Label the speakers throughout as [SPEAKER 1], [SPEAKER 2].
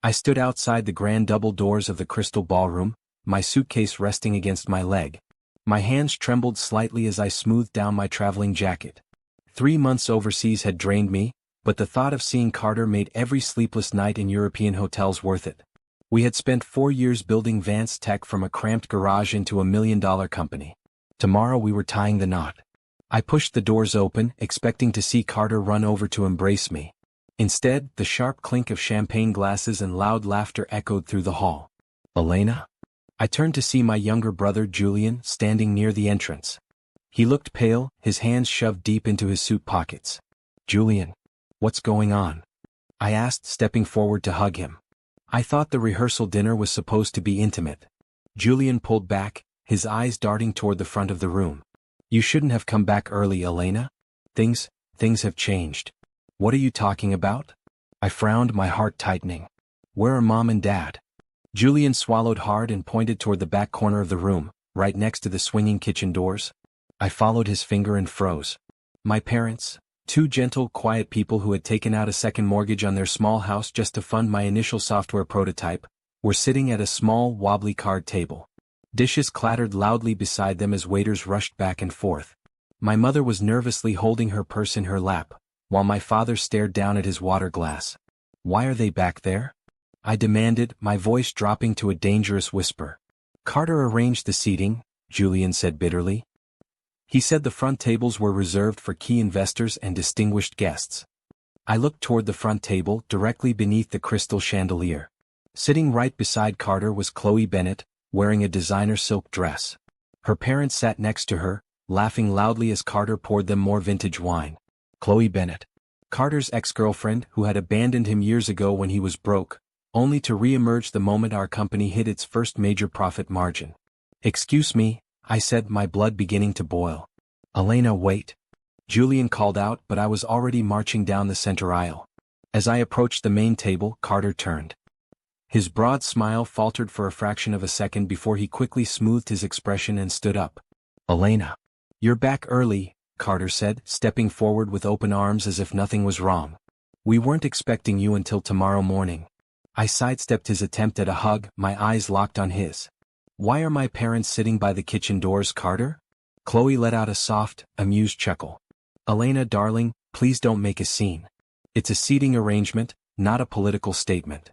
[SPEAKER 1] I stood outside the grand double doors of the crystal ballroom, my suitcase resting against my leg. My hands trembled slightly as I smoothed down my traveling jacket. 3 months overseas had drained me, but the thought of seeing Carter made every sleepless night in European hotels worth it. We had spent 4 years building Vance Tech from a cramped garage into a $1 million company. Tomorrow we were tying the knot. I pushed the doors open, expecting to see Carter run over to embrace me. Instead, the sharp clink of champagne glasses and loud laughter echoed through the hall. "Elena?" I turned to see my younger brother Julian standing near the entrance. He looked pale, his hands shoved deep into his suit pockets. "Julian, what's going on?" I asked, stepping forward to hug him. I thought the rehearsal dinner was supposed to be intimate. Julian pulled back, his eyes darting toward the front of the room. "You shouldn't have come back early, Elena. Things have changed." "What are you talking about?" I frowned, my heart tightening. "Where are Mom and Dad?" Julian swallowed hard and pointed toward the back corner of the room, right next to the swinging kitchen doors. I followed his finger and froze. My parents, 2 gentle, quiet people who had taken out a second mortgage on their small house just to fund my initial software prototype, were sitting at a small, wobbly card table. Dishes clattered loudly beside them as waiters rushed back and forth. My mother was nervously holding her purse in her lap, while my father stared down at his water glass. "Why are they back there?" I demanded, my voice dropping to a dangerous whisper. "Carter arranged the seating," Julian said bitterly. "He said the front tables were reserved for key investors and distinguished guests." I looked toward the front table, directly beneath the crystal chandelier. Sitting right beside Carter was Chloe Bennett, wearing a designer silk dress. Her parents sat next to her, laughing loudly as Carter poured them more vintage wine. Chloe Bennett, Carter's ex-girlfriend who had abandoned him years ago when he was broke, only to re-emerge the moment our company hit its first major profit margin. "Excuse me," I said, my blood beginning to boil. "Elena, wait." Julian called out, but I was already marching down the center aisle. As I approached the main table, Carter turned. His broad smile faltered for a fraction of a second before he quickly smoothed his expression and stood up. "Elena, you're back early," Carter said, stepping forward with open arms as if nothing was wrong. "We weren't expecting you until tomorrow morning." I sidestepped his attempt at a hug, my eyes locked on his. "Why are my parents sitting by the kitchen doors, Carter?" Chloe let out a soft, amused chuckle. "Elena, darling, please don't make a scene. It's a seating arrangement, not a political statement."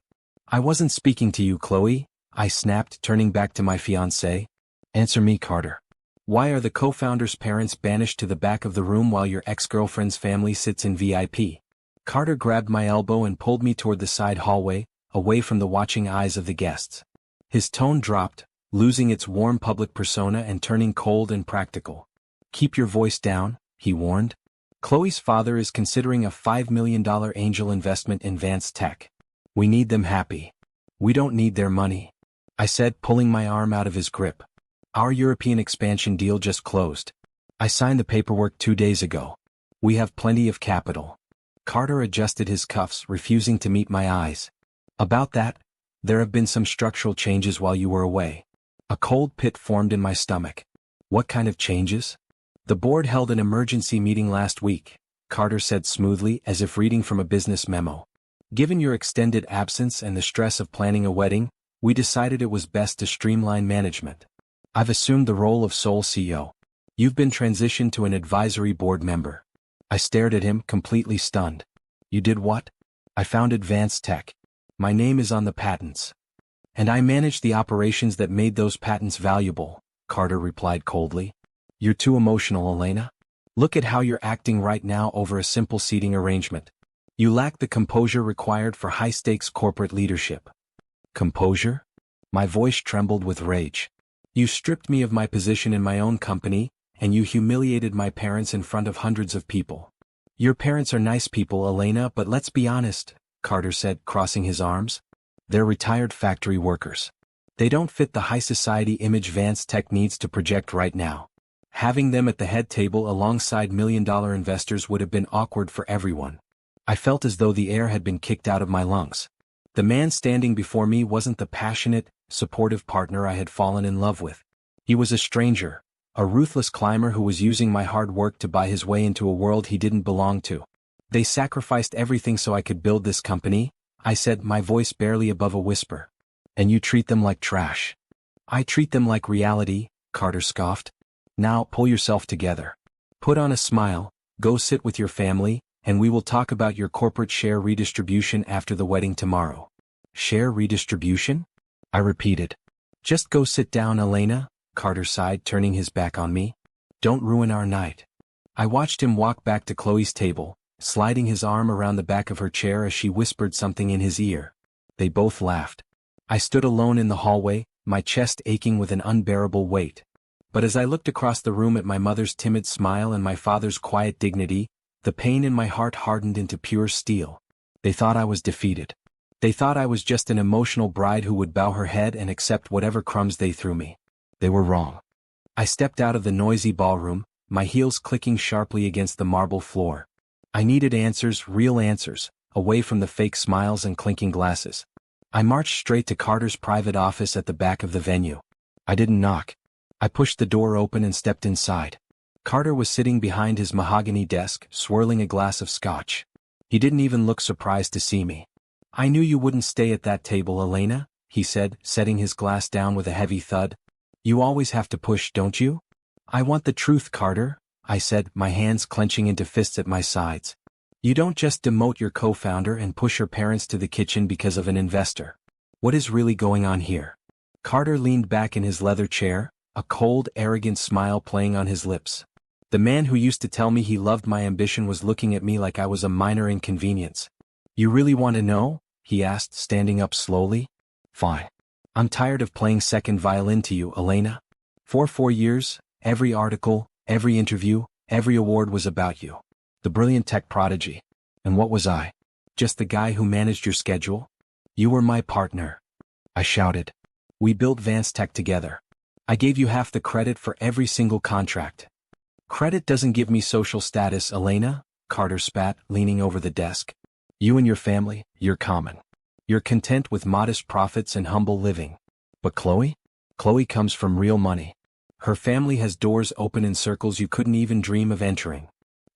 [SPEAKER 1] "I wasn't speaking to you, Chloe," I snapped, turning back to my fiancé. "Answer me, Carter. Why are the co-founder's parents banished to the back of the room while your ex-girlfriend's family sits in VIP?" Carter grabbed my elbow and pulled me toward the side hallway, away from the watching eyes of the guests. His tone dropped, losing its warm public persona and turning cold and practical. "Keep your voice down," he warned. "Chloe's father is considering a $5 million angel investment in Vance Tech. We need them happy. We don't need their money," I said, pulling my arm out of his grip. "Our European expansion deal just closed. I signed the paperwork 2 days ago. We have plenty of capital." Carter adjusted his cuffs, refusing to meet my eyes. "About that, there have been some structural changes while you were away." A cold pit formed in my stomach. "What kind of changes?" "The board held an emergency meeting last week," Carter said smoothly, as if reading from a business memo. "Given your extended absence and the stress of planning a wedding, we decided it was best to streamline management. I've assumed the role of sole CEO. You've been transitioned to an advisory board member." I stared at him, completely stunned. "You did what?" "I founded Vance Tech. My name is on the patents. And I managed the operations that made those patents valuable," Carter replied coldly. "You're too emotional, Elena. Look at how you're acting right now over a simple seating arrangement. You lack the composure required for high-stakes corporate leadership." "Composure?" My voice trembled with rage. "You stripped me of my position in my own company, and you humiliated my parents in front of hundreds of people." "Your parents are nice people, Elena, but let's be honest," Carter said, crossing his arms. "They're retired factory workers. They don't fit the high society image Vance Tech needs to project right now. Having them at the head table alongside million-dollar investors would have been awkward for everyone." I felt as though the air had been kicked out of my lungs. The man standing before me wasn't the passionate, supportive partner I had fallen in love with. He was a stranger, a ruthless climber who was using my hard work to buy his way into a world he didn't belong to. "They sacrificed everything so I could build this company," I said, my voice barely above a whisper. And you treat them like trash. I treat them like reality, Carter scoffed. Now pull yourself together. Put on a smile, go sit with your family, and we will talk about your corporate share redistribution after the wedding tomorrow. Share redistribution? I repeated. Just go sit down, Elena, Carter sighed, turning his back on me. Don't ruin our night. I watched him walk back to Chloe's table, sliding his arm around the back of her chair as she whispered something in his ear. They both laughed. I stood alone in the hallway, my chest aching with an unbearable weight. But as I looked across the room at my mother's timid smile and my father's quiet dignity, the pain in my heart hardened into pure steel. They thought I was defeated. They thought I was just an emotional bride who would bow her head and accept whatever crumbs they threw me. They were wrong. I stepped out of the noisy ballroom, my heels clicking sharply against the marble floor. I needed answers, real answers, away from the fake smiles and clinking glasses. I marched straight to Carter's private office at the back of the venue. I didn't knock. I pushed the door open and stepped inside. Carter was sitting behind his mahogany desk, swirling a glass of scotch. He didn't even look surprised to see me. I knew you wouldn't stay at that table, Elena, he said, setting his glass down with a heavy thud. You always have to push, don't you? I want the truth, Carter, I said, my hands clenching into fists at my sides. You don't just demote your co-founder and push her parents to the kitchen because of an investor. What is really going on here? Carter leaned back in his leather chair, a cold, arrogant smile playing on his lips. The man who used to tell me he loved my ambition was looking at me like I was a minor inconvenience. You really want to know? He asked, standing up slowly. Fine. I'm tired of playing second violin to you, Elena. For 4 years, every article, every interview, every award was about you. The brilliant tech prodigy. And what was I? Just the guy who managed your schedule? You were my partner. I shouted. We built Vance Tech together. I gave you half the credit for every single contract. Credit doesn't give me social status, Elena, Carter spat, leaning over the desk. You and your family, you're common. You're content with modest profits and humble living. But Chloe? Chloe comes from real money. Her family has doors open in circles you couldn't even dream of entering.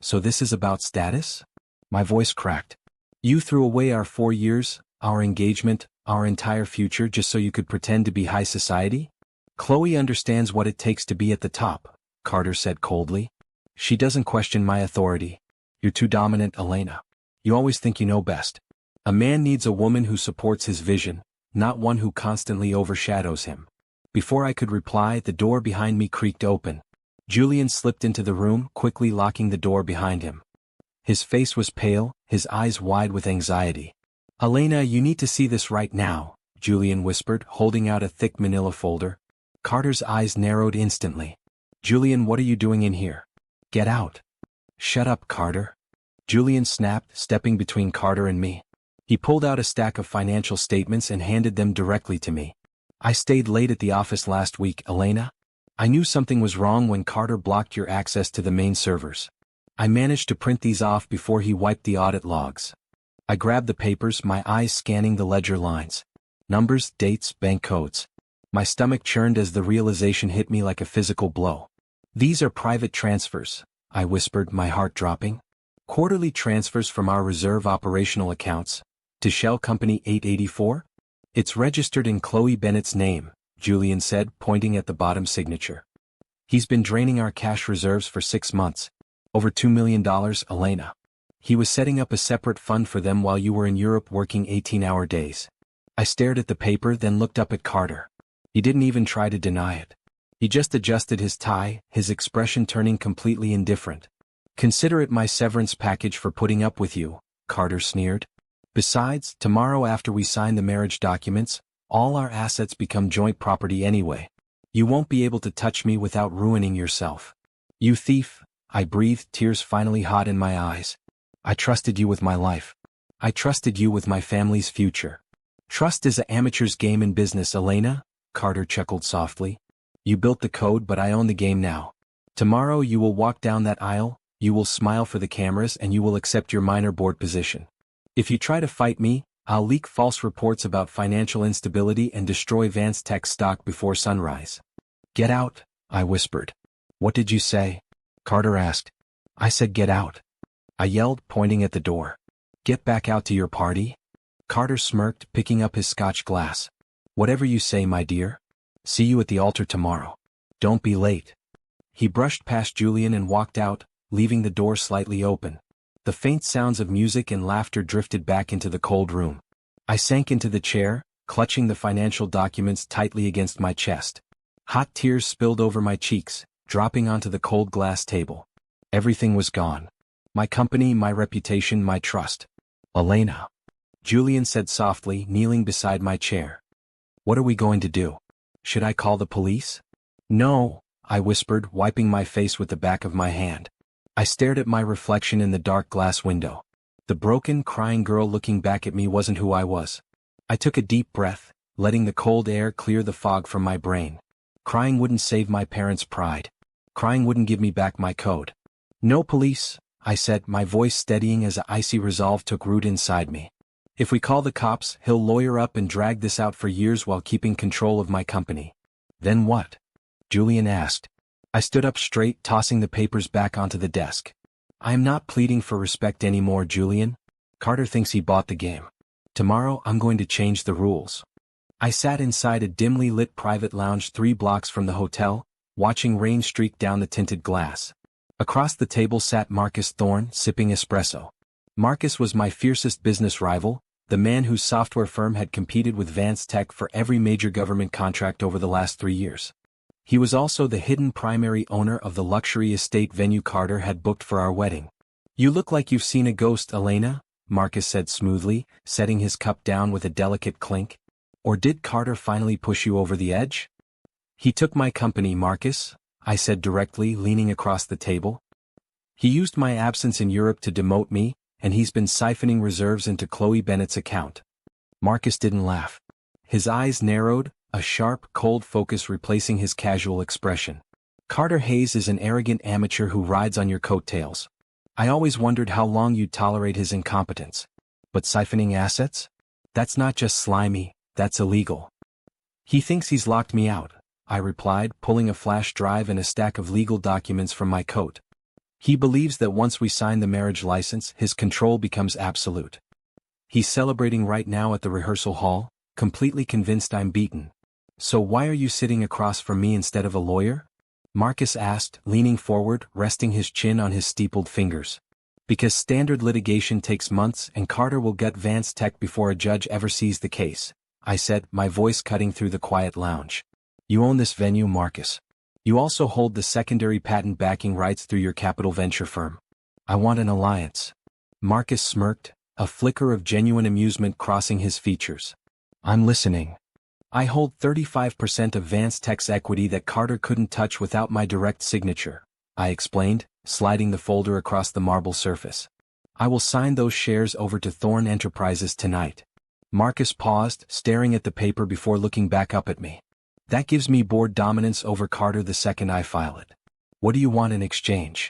[SPEAKER 1] So this is about status? My voice cracked. You threw away our 4 years, our engagement, our entire future just so you could pretend to be high society? Chloe understands what it takes to be at the top, Carter said coldly. She doesn't question my authority. You're too dominant, Elena. You always think you know best. A man needs a woman who supports his vision, not one who constantly overshadows him. Before I could reply, the door behind me creaked open. Julian slipped into the room, quickly locking the door behind him. His face was pale, his eyes wide with anxiety. Elena, you need to see this right now, Julian whispered, holding out a thick manila folder. Carter's eyes narrowed instantly. Julian, what are you doing in here? Get out. Shut up, Carter. Julian snapped, stepping between Carter and me. He pulled out a stack of financial statements and handed them directly to me. I stayed late at the office last week, Elena. I knew something was wrong when Carter blocked your access to the main servers. I managed to print these off before he wiped the audit logs. I grabbed the papers, my eyes scanning the ledger lines. Numbers, dates, bank codes. My stomach churned as the realization hit me like a physical blow. These are private transfers, I whispered, my heart dropping. Quarterly transfers from our reserve operational accounts. To Shell Company 884? It's registered in Chloe Bennett's name, Julian said, pointing at the bottom signature. He's been draining our cash reserves for 6 months. Over $2 million, Elena. He was setting up a separate fund for them while you were in Europe working 18-hour days. I stared at the paper, then looked up at Carter. He didn't even try to deny it. He just adjusted his tie, his expression turning completely indifferent. Consider it my severance package for putting up with you, Carter sneered. Besides, tomorrow after we sign the marriage documents, all our assets become joint property anyway. You won't be able to touch me without ruining yourself. You thief, I breathed, tears finally hot in my eyes. I trusted you with my life. I trusted you with my family's future. Trust is an amateur's game in business, Elena, Carter chuckled softly. You built the code, but I own the game now. Tomorrow you will walk down that aisle, you will smile for the cameras, and you will accept your minor board position. If you try to fight me, I'll leak false reports about financial instability and destroy Vance Tech stock before sunrise. Get out, I whispered. What did you say? Carter asked. I said get out. I yelled, pointing at the door. Get back out to your party? Carter smirked, picking up his scotch glass. Whatever you say, my dear. See you at the altar tomorrow. Don't be late. He brushed past Julian and walked out, leaving the door slightly open. The faint sounds of music and laughter drifted back into the cold room. I sank into the chair, clutching the financial documents tightly against my chest. Hot tears spilled over my cheeks, dropping onto the cold glass table. Everything was gone. My company, my reputation, my trust. Elena. Julian said softly, kneeling beside my chair. What are we going to do? Should I call the police? No, I whispered, wiping my face with the back of my hand. I stared at my reflection in the dark glass window. The broken, crying girl looking back at me wasn't who I was. I took a deep breath, letting the cold air clear the fog from my brain. Crying wouldn't save my parents' pride. Crying wouldn't give me back my code. No police, I said, my voice steadying as an icy resolve took root inside me. If we call the cops, he'll lawyer up and drag this out for years while keeping control of my company. Then what? Julian asked. I stood up straight, tossing the papers back onto the desk. I am not pleading for respect anymore, Julian. Carter thinks he bought the game. Tomorrow I'm going to change the rules. I sat inside a dimly lit private lounge 3 blocks from the hotel, watching rain streak down the tinted glass. Across the table sat Marcus Thorne, sipping espresso. Marcus was my fiercest business rival, the man whose software firm had competed with Vance Tech for every major government contract over the last 3 years. He was also the hidden primary owner of the luxury estate venue Carter had booked for our wedding. You look like you've seen a ghost, Elena, Marcus said smoothly, setting his cup down with a delicate clink. Or did Carter finally push you over the edge? He took my company, Marcus, I said directly, leaning across the table. He used my absence in Europe to demote me, and he's been siphoning reserves into Chloe Bennett's account. Marcus didn't laugh. His eyes narrowed, a sharp, cold focus replacing his casual expression. Carter Hayes is an arrogant amateur who rides on your coattails. I always wondered how long you'd tolerate his incompetence. But siphoning assets? That's not just slimy, that's illegal. He thinks he's locked me out, I replied, pulling a flash drive and a stack of legal documents from my coat. He believes that once we sign the marriage license, his control becomes absolute. He's celebrating right now at the rehearsal hall, completely convinced I'm beaten. So why are you sitting across from me instead of a lawyer? Marcus asked, leaning forward, resting his chin on his steepled fingers. Because standard litigation takes months and Carter will gut Vance Tech before a judge ever sees the case, I said, my voice cutting through the quiet lounge. You own this venue, Marcus. You also hold the secondary patent backing rights through your capital venture firm. I want an alliance. Marcus smirked, a flicker of genuine amusement crossing his features. I'm listening. I hold 35% of Vance Tech's equity that Carter couldn't touch without my direct signature, I explained, sliding the folder across the marble surface. I will sign those shares over to Thorne Enterprises tonight. Marcus paused, staring at the paper before looking back up at me. That gives me board dominance over Carter the second I file it. What do you want in exchange?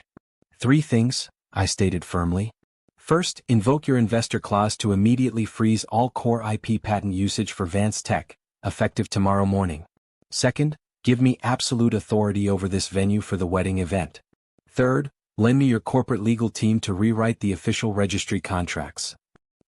[SPEAKER 1] 3 things, I stated firmly. First, invoke your investor clause to immediately freeze all core IP patent usage for Vance Tech, effective tomorrow morning. Second, give me absolute authority over this venue for the wedding event. Third, lend me your corporate legal team to rewrite the official registry contracts.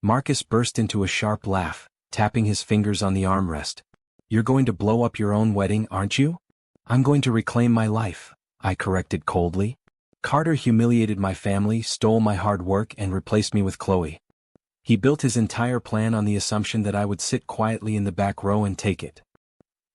[SPEAKER 1] Marcus burst into a sharp laugh, tapping his fingers on the armrest. You're going to blow up your own wedding, aren't you? I'm going to reclaim my life, I corrected coldly. Carter humiliated my family, stole my hard work, and replaced me with Chloe. He built his entire plan on the assumption that I would sit quietly in the back row and take it.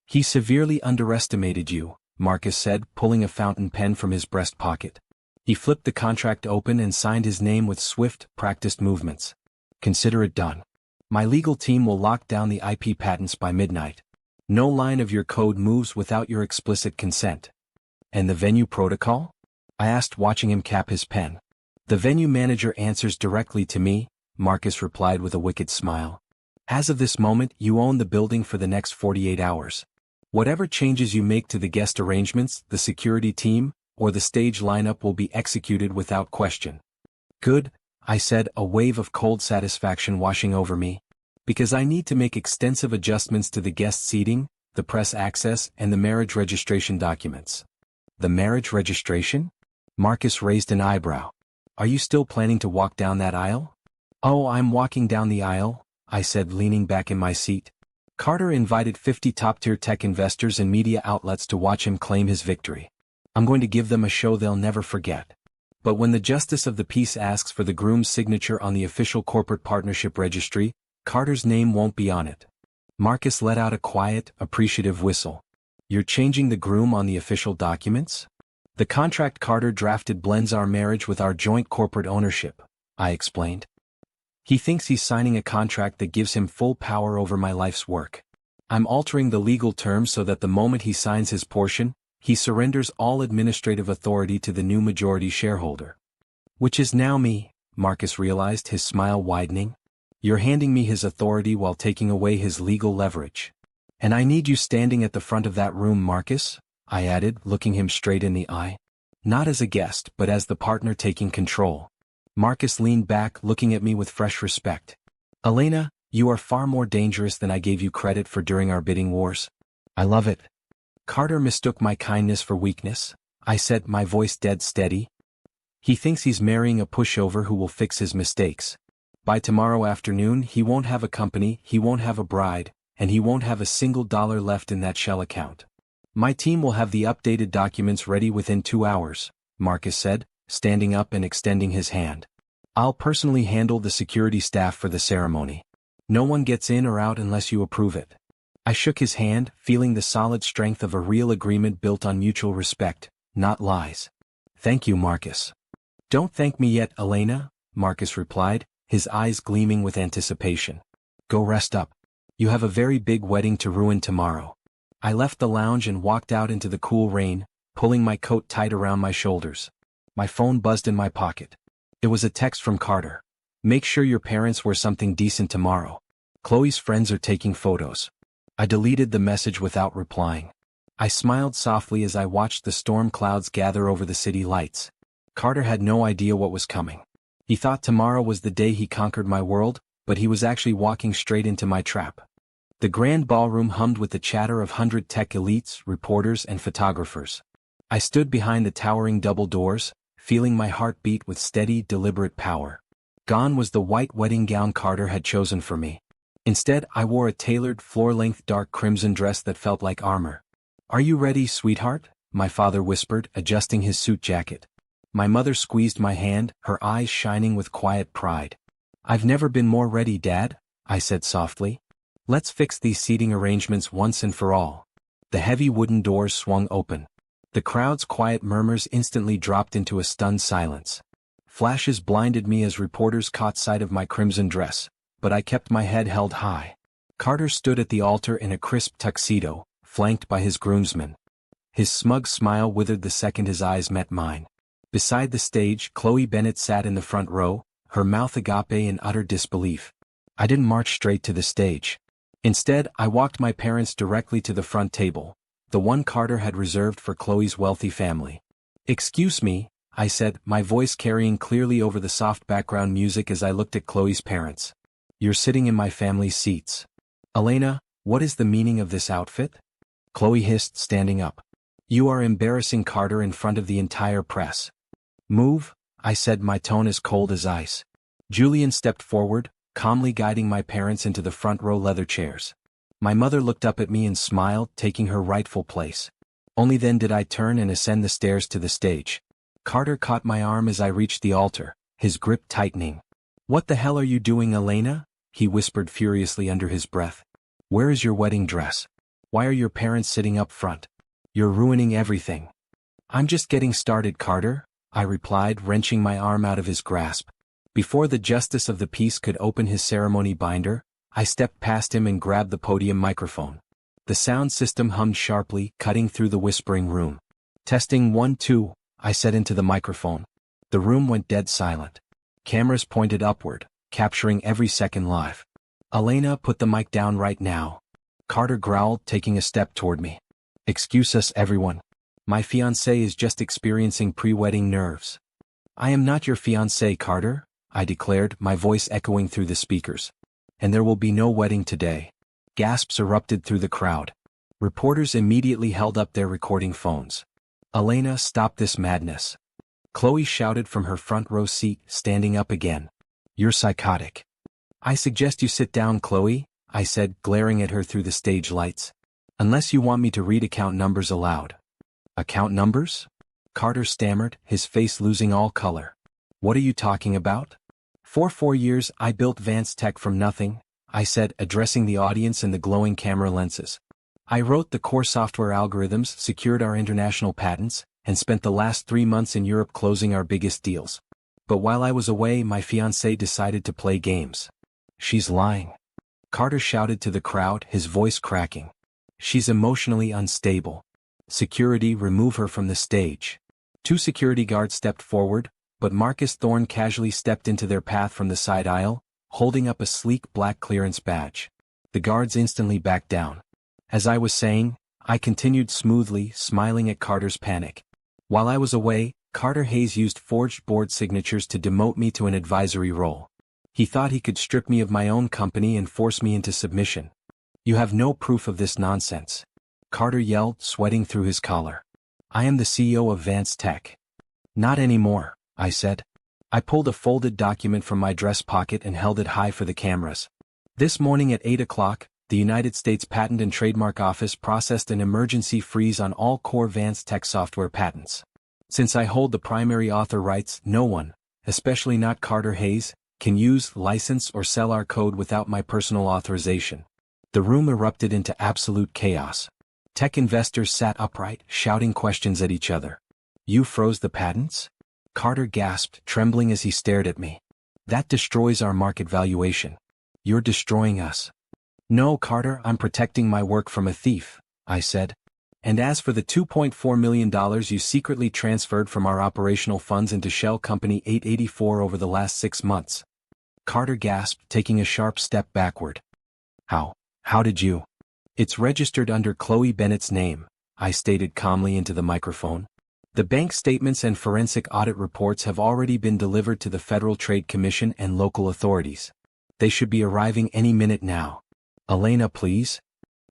[SPEAKER 1] He severely underestimated you, Marcus said, pulling a fountain pen from his breast pocket. He flipped the contract open and signed his name with swift, practiced movements. Consider it done. My legal team will lock down the IP patents by midnight. No line of your code moves without your explicit consent. And the venue protocol? I asked, watching him cap his pen. The venue manager answers directly to me, Marcus replied with a wicked smile. As of this moment, you own the building for the next 48 hours. Whatever changes you make to the guest arrangements, the security team, or the stage lineup will be executed without question. Good, I said, a wave of cold satisfaction washing over me. Because I need to make extensive adjustments to the guest seating, the press access, and the marriage registration documents. The marriage registration? Marcus raised an eyebrow. Are you still planning to walk down that aisle? Oh, I'm walking down the aisle, I said, leaning back in my seat. Carter invited 50 top-tier tech investors and media outlets to watch him claim his victory. I'm going to give them a show they'll never forget. But when the Justice of the Peace asks for the Groom's signature on the official corporate partnership registry, Carter's name won't be on it. Marcus let out a quiet, appreciative whistle. You're changing the Groom on the official documents? The contract Carter drafted blends our marriage with our joint corporate ownership, I explained. He thinks he's signing a contract that gives him full power over my life's work. I'm altering the legal terms so that the moment he signs his portion, he surrenders all administrative authority to the new majority shareholder. Which is now me, Marcus realized, his smile widening. You're handing me his authority while taking away his legal leverage. And I need you standing at the front of that room, Marcus, I added, looking him straight in the eye. Not as a guest, but as the partner taking control. Marcus leaned back, looking at me with fresh respect. Elena, you are far more dangerous than I gave you credit for during our bidding wars. I love it. Carter mistook my kindness for weakness, I said, my voice dead steady. He thinks he's marrying a pushover who will fix his mistakes. By tomorrow afternoon, he won't have a company, he won't have a bride, and he won't have a single dollar left in that shell account. My team will have the updated documents ready within 2 hours, Marcus said, standing up and extending his hand. I'll personally handle the security staff for the ceremony. No one gets in or out unless you approve it. I shook his hand, feeling the solid strength of a real agreement built on mutual respect, not lies. Thank you, Marcus. Don't thank me yet, Elena, Marcus replied, his eyes gleaming with anticipation. Go rest up. You have a very big wedding to ruin tomorrow. I left the lounge and walked out into the cool rain, pulling my coat tight around my shoulders. My phone buzzed in my pocket. It was a text from Carter. Make sure your parents wear something decent tomorrow. Chloe's friends are taking photos. I deleted the message without replying. I smiled softly as I watched the storm clouds gather over the city lights. Carter had no idea what was coming. He thought tomorrow was the day he conquered my world, but he was actually walking straight into my trap. The grand ballroom hummed with the chatter of 100 tech elites, reporters, and photographers. I stood behind the towering double doors, feeling my heart beat with steady, deliberate power. Gone was the white wedding gown Carter had chosen for me. Instead, I wore a tailored, floor-length dark crimson dress that felt like armor. Are you ready, sweetheart? My father whispered, adjusting his suit jacket. My mother squeezed my hand, her eyes shining with quiet pride. I've never been more ready, Dad, I said softly. Let's fix these seating arrangements once and for all. The heavy wooden doors swung open. The crowd's quiet murmurs instantly dropped into a stunned silence. Flashes blinded me as reporters caught sight of my crimson dress, but I kept my head held high. Carter stood at the altar in a crisp tuxedo, flanked by his groomsmen. His smug smile withered the second his eyes met mine. Beside the stage, Chloe Bennett sat in the front row, her mouth agape in utter disbelief. I didn't march straight to the stage. Instead, I walked my parents directly to the front table, the one Carter had reserved for Chloe's wealthy family. Excuse me, I said, my voice carrying clearly over the soft background music as I looked at Chloe's parents. You're sitting in my family's seats. Elena, what is the meaning of this outfit? Chloe hissed, standing up. You are embarrassing Carter in front of the entire press. Move, I said, my tone as cold as ice. Julian stepped forward, calmly guiding my parents into the front row leather chairs. My mother looked up at me and smiled, taking her rightful place. Only then did I turn and ascend the stairs to the stage. Carter caught my arm as I reached the altar, his grip tightening. What the hell are you doing, Elena? He whispered furiously under his breath. Where is your wedding dress? Why are your parents sitting up front? You're ruining everything. I'm just getting started, Carter, I replied, wrenching my arm out of his grasp. Before the Justice of the Peace could open his ceremony binder, I stepped past him and grabbed the podium microphone. The sound system hummed sharply, cutting through the whispering room. Testing 1 2, I said into the microphone. The room went dead silent. Cameras pointed upward, capturing every second live. Elena, put the mic down right now. Carter growled, taking a step toward me. Excuse us, everyone. My fiancé is just experiencing pre-wedding nerves. I am not your fiancé, Carter, I declared, my voice echoing through the speakers. And there will be no wedding today. Gasps erupted through the crowd. Reporters immediately held up their recording phones. Elena, stop this madness. Chloe shouted from her front row seat, standing up again. You're psychotic. I suggest you sit down, Chloe, I said, glaring at her through the stage lights. Unless you want me to read account numbers aloud. Account numbers? Carter stammered, his face losing all color. What are you talking about? For 4 years I built Vance Tech from nothing, I said, addressing the audience in the glowing camera lenses. I wrote the core software algorithms, secured our international patents, and spent the last 3 months in Europe closing our biggest deals. But while I was away, my fiancé decided to play games. She's lying. Carter shouted to the crowd, his voice cracking. She's emotionally unstable. Security, remove her from the stage. 2 security guards stepped forward, but Marcus Thorne casually stepped into their path from the side aisle, holding up a sleek black clearance badge. The guards instantly backed down. As I was saying, I continued smoothly, smiling at Carter's panic. While I was away, Carter Hayes used forged board signatures to demote me to an advisory role. He thought he could strip me of my own company and force me into submission. You have no proof of this nonsense. Carter yelled, sweating through his collar. I am the CEO of Vance Tech. Not anymore, I said. I pulled a folded document from my dress pocket and held it high for the cameras. This morning at 8 o'clock, the United States Patent and Trademark Office processed an emergency freeze on all core Vance Tech software patents. Since I hold the primary author rights, no one, especially not Carter Hayes, can use, license, or sell our code without my personal authorization. The room erupted into absolute chaos. Tech investors sat upright, shouting questions at each other. You froze the patents? Carter gasped, trembling as he stared at me. That destroys our market valuation. You're destroying us. No, Carter, I'm protecting my work from a thief, I said. And as for the $2.4 million you secretly transferred from our operational funds into Shell Company 884 over the last 6 months. Carter gasped, taking a sharp step backward. How did you? It's registered under Chloe Bennett's name, I stated calmly into the microphone. The bank statements and forensic audit reports have already been delivered to the Federal Trade Commission and local authorities. They should be arriving any minute now. Elena, please?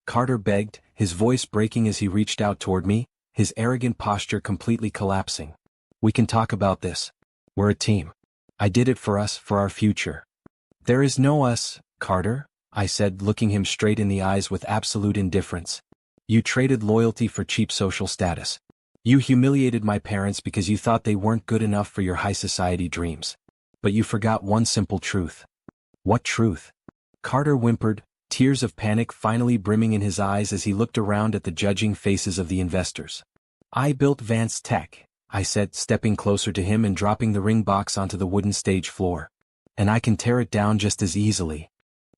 [SPEAKER 1] Carter begged, his voice breaking as he reached out toward me, his arrogant posture completely collapsing. We can talk about this. We're a team. I did it for us, for our future. There is no us, Carter, I said, looking him straight in the eyes with absolute indifference. You traded loyalty for cheap social status. You humiliated my parents because you thought they weren't good enough for your high society dreams. But you forgot one simple truth. What truth? Carter whimpered, tears of panic finally brimming in his eyes as he looked around at the judging faces of the investors. I built Vance Tech, I said, stepping closer to him and dropping the ring box onto the wooden stage floor. And I can tear it down just as easily.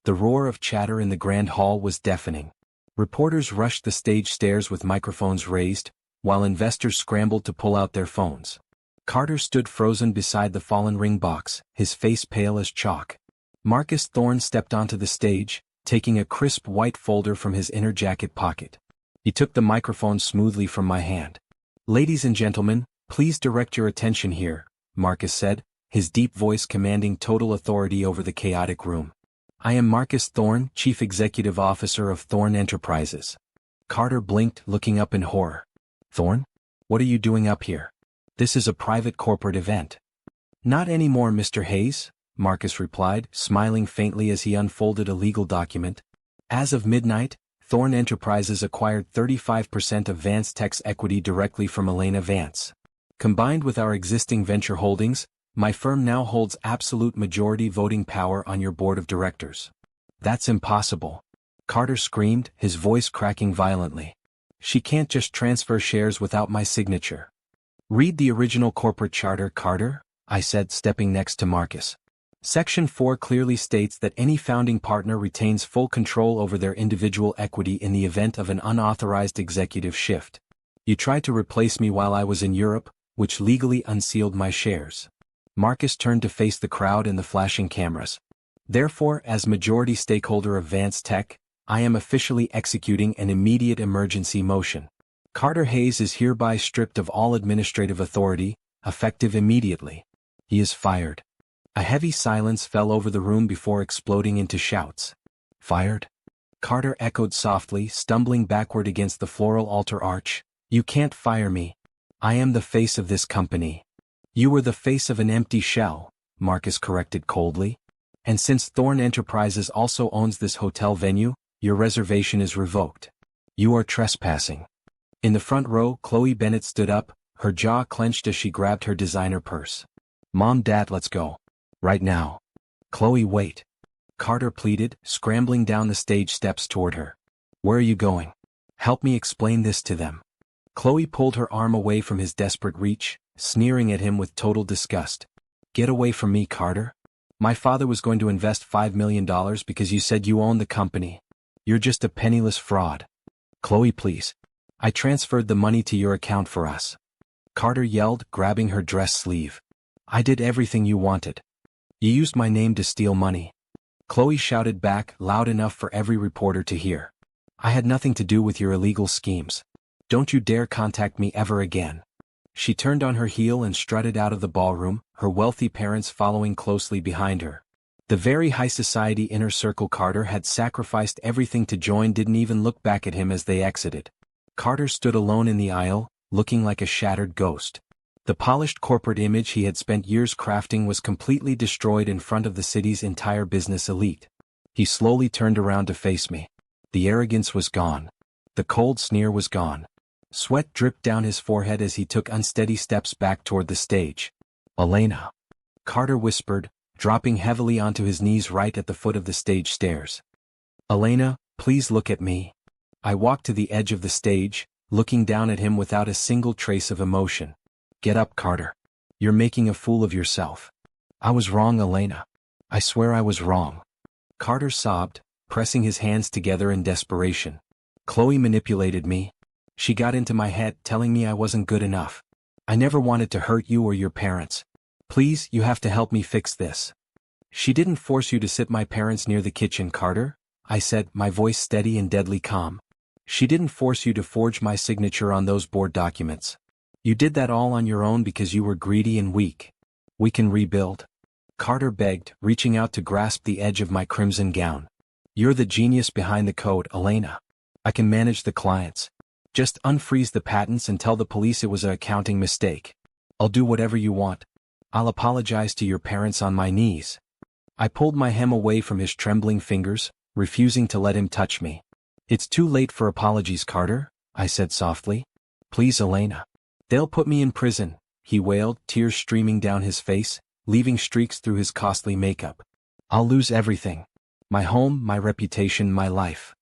[SPEAKER 1] The roar of chatter in the grand hall was deafening. Reporters rushed the stage stairs with microphones raised, while investors scrambled to pull out their phones. Carter stood frozen beside the fallen ring box, his face pale as chalk. Marcus Thorne stepped onto the stage, taking a crisp white folder from his inner jacket pocket. He took the microphone smoothly from my hand. Ladies and gentlemen, please direct your attention here, Marcus said, his deep voice commanding total authority over the chaotic room. I am Marcus Thorne, Chief Executive Officer of Thorne Enterprises. Carter blinked, looking up in horror. Thorne? What are you doing up here? This is a private corporate event. Not anymore, Mr. Hayes, Marcus replied, smiling faintly as he unfolded a legal document. As of midnight, Thorne Enterprises acquired 35% of Vance Tech's equity directly from Elena Vance. Combined with our existing venture holdings, my firm now holds absolute majority voting power on your board of directors. That's impossible. Carter screamed, his voice cracking violently. She can't just transfer shares without my signature. Read the original corporate charter, Carter, I said, stepping next to Marcus. Section 4 clearly states that any founding partner retains full control over their individual equity in the event of an unauthorized executive shift. You tried to replace me while I was in Europe, which legally unsealed my shares. Marcus turned to face the crowd and the flashing cameras. Therefore, as majority stakeholder of Vance Tech, I am officially executing an immediate emergency motion. Carter Hayes is hereby stripped of all administrative authority, effective immediately. He is fired. A heavy silence fell over the room before exploding into shouts. Fired? Carter echoed softly, stumbling backward against the floral altar arch. You can't fire me. I am the face of this company. You were the face of an empty shell, Marcus corrected coldly. And since Thorne Enterprises also owns this hotel venue, your reservation is revoked. You are trespassing. In the front row, Chloe Bennett stood up, her jaw clenched as she grabbed her designer purse. Mom, Dad, let's go. Right now. Chloe, wait. Carter pleaded, scrambling down the stage steps toward her. Where are you going? Help me explain this to them. Chloe pulled her arm away from his desperate reach, sneering at him with total disgust. Get away from me, Carter. My father was going to invest $5 million because you said you own the company. You're just a penniless fraud. Chloe, please. I transferred the money to your account for us. Carter yelled, grabbing her dress sleeve. I did everything you wanted. You used my name to steal money. Chloe shouted back, loud enough for every reporter to hear. I had nothing to do with your illegal schemes. Don't you dare contact me ever again. She turned on her heel and strutted out of the ballroom, her wealthy parents following closely behind her. The very high society inner circle Carter had sacrificed everything to join didn't even look back at him as they exited. Carter stood alone in the aisle, looking like a shattered ghost. The polished corporate image he had spent years crafting was completely destroyed in front of the city's entire business elite. He slowly turned around to face me. The arrogance was gone. The cold sneer was gone. Sweat dripped down his forehead as he took unsteady steps back toward the stage. Elena. Carter whispered, dropping heavily onto his knees right at the foot of the stage stairs. Elena, please look at me. I walked to the edge of the stage, looking down at him without a single trace of emotion. Get up, Carter. You're making a fool of yourself. I was wrong, Elena. I swear I was wrong. Carter sobbed, pressing his hands together in desperation. Chloe manipulated me. She got into my head, telling me I wasn't good enough. I never wanted to hurt you or your parents. Please, you have to help me fix this. She didn't force you to sit my parents near the kitchen, Carter, I said, my voice steady and deadly calm. She didn't force you to forge my signature on those board documents. You did that all on your own because you were greedy and weak. We can rebuild. Carter begged, reaching out to grasp the edge of my crimson gown. You're the genius behind the code, Elena. I can manage the clients. Just unfreeze the patents and tell the police it was an accounting mistake. I'll do whatever you want. I'll apologize to your parents on my knees. I pulled my hem away from his trembling fingers, refusing to let him touch me. It's too late for apologies, Carter, I said softly. Please, Elena. They'll put me in prison, he wailed, tears streaming down his face, leaving streaks through his costly makeup. I'll lose everything. My home, my reputation, my life.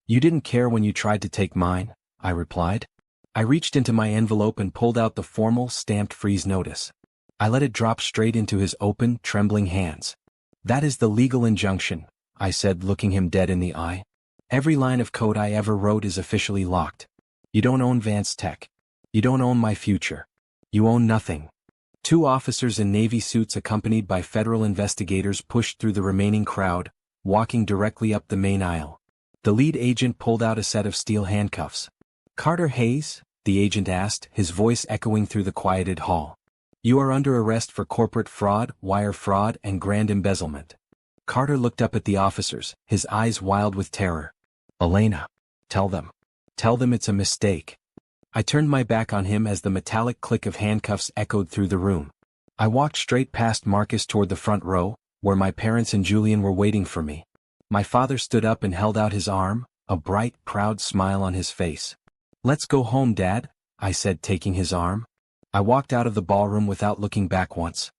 [SPEAKER 1] You didn't care when you tried to take mine, I replied. I reached into my envelope and pulled out the formal, stamped freeze notice. I let it drop straight into his open, trembling hands. That is the legal injunction, I said, looking him dead in the eye. Every line of code I ever wrote is officially locked. You don't own Vance Tech. You don't own my future. You own nothing. 2 officers in Navy suits accompanied by federal investigators pushed through the remaining crowd, walking directly up the main aisle. The lead agent pulled out a set of steel handcuffs. Carter Hayes? The agent asked, his voice echoing through the quieted hall. You are under arrest for corporate fraud, wire fraud, and grand embezzlement. Carter looked up at the officers, his eyes wild with terror. Elena. Tell them. Tell them it's a mistake. I turned my back on him as the metallic click of handcuffs echoed through the room. I walked straight past Marcus toward the front row, where my parents and Julian were waiting for me. My father stood up and held out his arm, a bright, proud smile on his face. Let's go home, Dad, I said, taking his arm. I walked out of the ballroom without looking back once.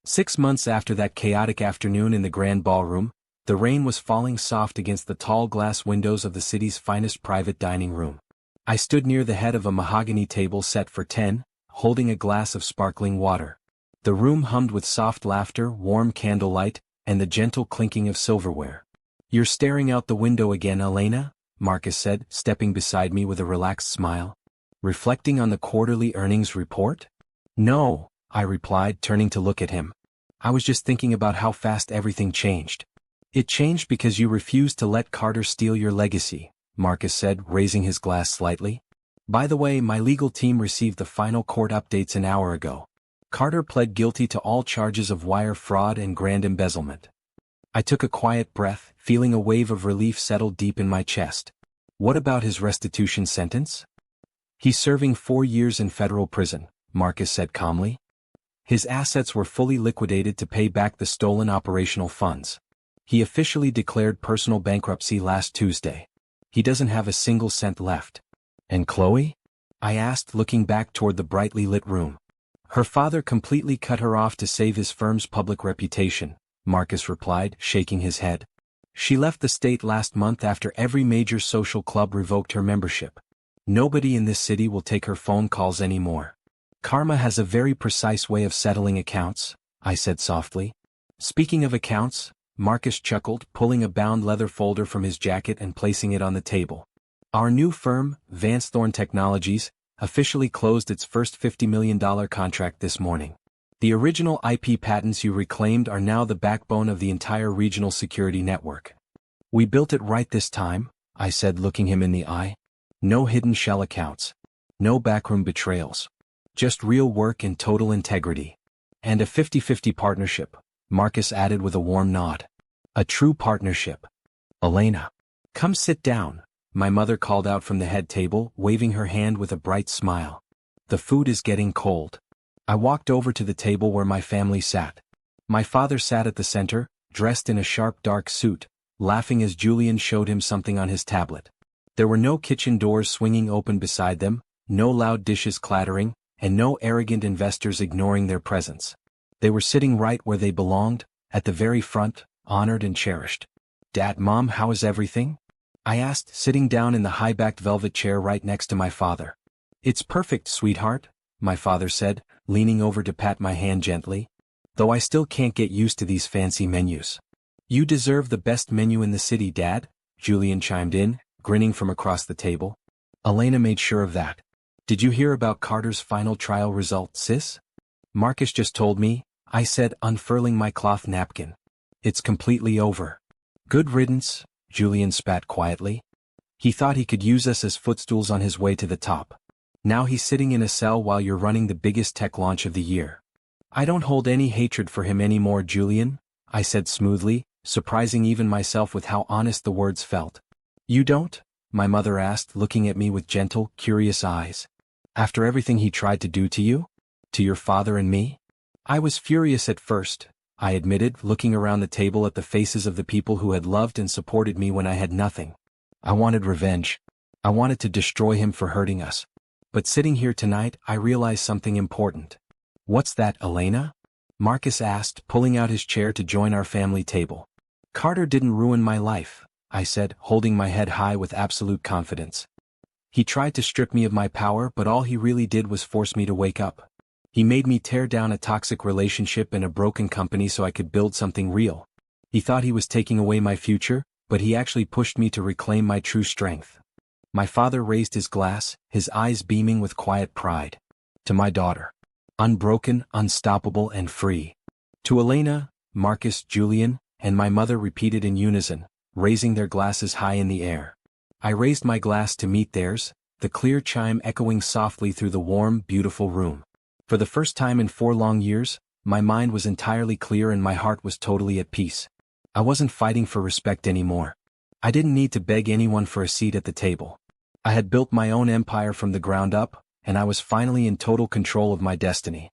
[SPEAKER 1] 6 months after that chaotic afternoon in the grand ballroom, the rain was falling soft against the tall glass windows of the city's finest private dining room. I stood near the head of a mahogany table set for 10, holding a glass of sparkling water. The room hummed with soft laughter, warm candlelight, and the gentle clinking of silverware. You're staring out the window again, Elena, Marcus said, stepping beside me with a relaxed smile. Reflecting on the quarterly earnings report? No, I replied, turning to look at him. I was just thinking about how fast everything changed. It changed because you refused to let Carter steal your legacy, Marcus said, raising his glass slightly. By the way, my legal team received the final court updates an hour ago. Carter pled guilty to all charges of wire fraud and grand embezzlement. I took a quiet breath, feeling a wave of relief settle deep in my chest. What about his restitution sentence? He's serving 4 years in federal prison, Marcus said calmly. His assets were fully liquidated to pay back the stolen operational funds. He officially declared personal bankruptcy last Tuesday. He doesn't have a single cent left. And Chloe? I asked, looking back toward the brightly lit room. Her father completely cut her off to save his firm's public reputation, Marcus replied, shaking his head. She left the state last month after every major social club revoked her membership. Nobody in this city will take her phone calls anymore. Karma has a very precise way of settling accounts, I said softly. Speaking of accounts, Marcus chuckled, pulling a bound leather folder from his jacket and placing it on the table. Our new firm, Vance Technologies, officially closed its first $50 million contract this morning. The original IP patents you reclaimed are now the backbone of the entire regional security network. We built it right this time, I said, looking him in the eye. No hidden shell accounts. No backroom betrayals. Just real work and total integrity. And a 50-50 partnership, Marcus added with a warm nod. A true partnership. Elena. Come sit down, my mother called out from the head table, waving her hand with a bright smile. The food is getting cold. I walked over to the table where my family sat. My father sat at the center, dressed in a sharp dark suit, laughing as Julian showed him something on his tablet. There were no kitchen doors swinging open beside them, no loud dishes clattering, and no arrogant investors ignoring their presence. They were sitting right where they belonged, at the very front, honored and cherished. Dad, Mom, how is everything? I asked, sitting down in the high-backed velvet chair right next to my father. It's perfect, sweetheart, my father said, leaning over to pat my hand gently. Though I still can't get used to these fancy menus. You deserve the best menu in the city, Dad, Julian chimed in, grinning from across the table. Elena made sure of that. Did you hear about Carter's final trial result, sis? Marcus just told me, I said, unfurling my cloth napkin. It's completely over. Good riddance, Julian spat quietly. He thought he could use us as footstools on his way to the top. Now he's sitting in a cell while you're running the biggest tech launch of the year. I don't hold any hatred for him anymore, Julian, I said smoothly, surprising even myself with how honest the words felt. You don't? My mother asked, looking at me with gentle, curious eyes. After everything he tried to do to you? To your father and me? I was furious at first, I admitted, looking around the table at the faces of the people who had loved and supported me when I had nothing. I wanted revenge. I wanted to destroy him for hurting us. But sitting here tonight, I realized something important. What's that, Elena? Marcus asked, pulling out his chair to join our family table. Carter didn't ruin my life, I said, holding my head high with absolute confidence. He tried to strip me of my power, but all he really did was force me to wake up. He made me tear down a toxic relationship and a broken company so I could build something real. He thought he was taking away my future, but he actually pushed me to reclaim my true strength. My father raised his glass, his eyes beaming with quiet pride. To my daughter. Unbroken, unstoppable, and free. To Elena, Marcus, Julian, and my mother repeated in unison, raising their glasses high in the air. I raised my glass to meet theirs, the clear chime echoing softly through the warm, beautiful room. For the first time in 4 long years, my mind was entirely clear and my heart was totally at peace. I wasn't fighting for respect anymore. I didn't need to beg anyone for a seat at the table. I had built my own empire from the ground up, and I was finally in total control of my destiny.